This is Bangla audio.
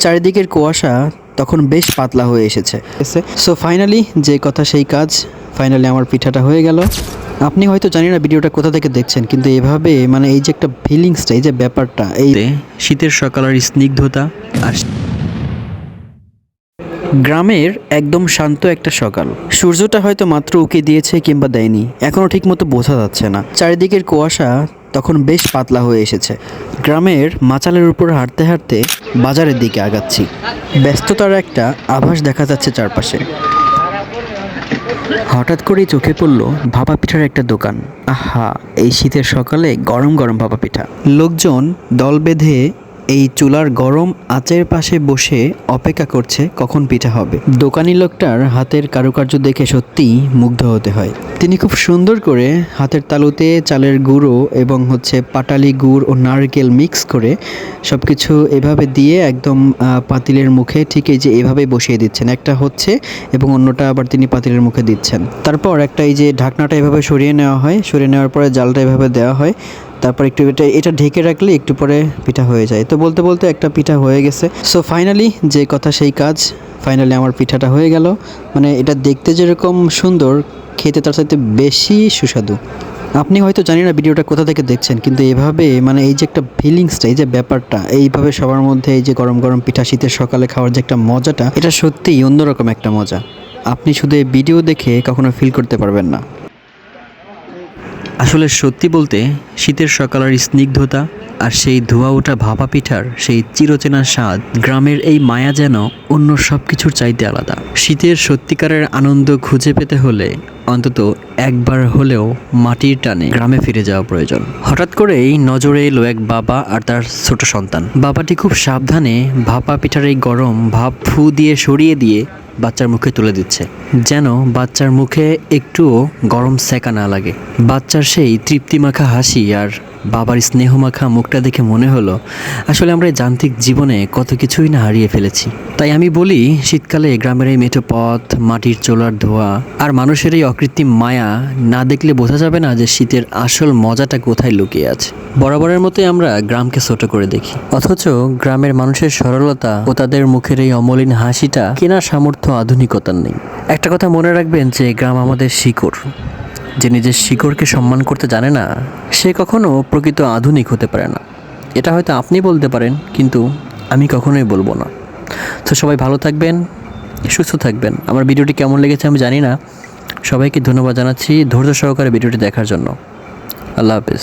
চারিদিকের কুয়াশা তখন বেশ পাতলা হয়ে এসেছে। সো ফাইনালি যে কথা সেই কাজ, ফাইনালি আমার পিঠাটা হয়ে গেল। আপনি হয়তো জানি না ভিডিওটা কোথা থেকে দেখছেন, কিন্তু এভাবে মানে এই যে একটা ফিলিংসটা, এই যে ব্যাপারটা, এই শীতের সকালের স্নিগ্ধতা আর গ্রামের একদম শান্ত একটা সকাল। সূর্যটা হয়তো মাত্র উঁকি দিয়েছে কিংবা দেয়নি, এখনও ঠিকমতো বোঝা যাচ্ছে না। চারিদিকের কুয়াশা তখন বেশ পাতলা হয়ে এসেছে। গ্রামের মাচালের উপর হাঁটতে হাঁটতে বাজারের দিকে আগাচ্ছি। ব্যস্ততার একটা আভাস দেখা যাচ্ছে চারপাশে। হঠাৎ করেই চোখে পড়ল ভাপা পিঠার একটা দোকান। আহা, এই শীতের সকালে গরম গরম ভাপা পিঠা। লোকজন দল বেঁধে এই চুলার গরম আঁচের পাশে বসে অপেক্ষা করছে কখন পিঠা হবে। দোকানি লোকটার হাতের কারুকার্য দেখে সত্যিই মুগ্ধ হতে হয়। তিনি খুব সুন্দর করে হাতের তালুতে চালের গুঁড়ো এবং পাটালি গুড় ও নারকেল মিক্স করে সব কিছু এভাবে দিয়ে একদম পাতিলের মুখে ঠিক এই যে এভাবে বসিয়ে দিচ্ছেন। একটা হচ্ছে এবং অন্যটা আবার তিনি পাতিলের মুখে দিচ্ছেন। তারপর একটা এই যে ঢাকনাটা এভাবে সরিয়ে নেওয়া হয়, সরিয়ে নেওয়ার পরে জালটা এভাবে দেওয়া হয়। তারপর একটু এটা ঢেকে রাখলে একটু পরে পিঠা হয়ে যায়। তো বলতে বলতে একটা পিঠা হয়ে গেছে। সো ফাইনালি যে কথা সেই কাজ, ফাইনালি আমার পিঠাটা হয়ে গেল। মানে এটা দেখতে যেরকম সুন্দর, খেতে তার সাথে বেশি সুস্বাদু। আপনি হয়তো জানি না ভিডিওটা কোথা থেকে দেখছেন, কিন্তু এভাবে মানে এই যে একটা ফিলিংসটা, এই যে ব্যাপারটা, এইভাবে সবার মধ্যে এই যে গরম গরম পিঠা শীতের সকালে খাওয়ার যে একটা মজাটা, এটা সত্যিই অন্যরকম একটা মজা। আপনি শুধু এই ভিডিও দেখে কখনো ফিল করতে পারবেন না। আসলে সত্যি বলতে শীতের সকালের স্নিগ্ধতা আর সেই ধোয়া ওঠা ভাপা পিঠার সেই চিরচেনা স্বাদ, গ্রামের এই মায়া যেন অন্য সব কিছুর চাইতে আলাদা। শীতের সত্যিকারের আনন্দ খুঁজে পেতে হলে অন্তত একবার হলেও মাটির টানে গ্রামে ফিরে যাওয়া প্রয়োজন। হঠাৎ করেই নজরে এলো এক বাবা আর তার ছোট সন্তান। বাবাটি খুব সাবধানে ভাপা পিঠার এই গরম ভাপ ফু দিয়ে সরিয়ে দিয়ে বাচ্চার মুখে তুলে দিচ্ছে, যেন বাচ্চার মুখে একটুও গরম সেকা না লাগে। বাচ্চার সেই তৃপ্তিমাখা হাসি আর বাবার স্নেহমাখা মুখটা দেখে মনে হলো আসলে আমরা যান্ত্রিক জীবনে কত কিছুই না হারিয়ে ফেলেছি। তাই আমি বলি, শীতকালে গ্রামের এই মেঠো পথ, মাটির চোলার ধোয়া আর মানুষের এই অকৃত্রিম মায়া না দেখলে বোঝা যাবে না যে শীতের আসল মজাটা কোথায় লুকিয়ে আছে। বরাবরের মতোই আমরা গ্রামকে ছোট করে দেখি, অথচ গ্রামের মানুষের সরলতা ও তাদের মুখের এই অমলিন হাসিটা কেনার সামর্থ্য আধুনিকতার নেই। একটা কথা মনে রাখবেন যে গ্রাম আমাদের শিকড়। যে নিজের শিকড়কে সম্মান করতে জানে না, সে কখনো প্রকৃত আধুনিক হতে পারে না। এটা হয়তো আপনি বলতে পারেন, কিন্তু আমি কখনোই বলবো না। তো সবাই ভালো থাকবেন, সুস্থ থাকবেন। আমার ভিডিওটি কেমন লেগেছে আমি জানি না। সবাইকে ধন্যবাদ জানাচ্ছি ধৈর্য সহকারে ভিডিওটি দেখার জন্য। আল্লাহ হাফেজ।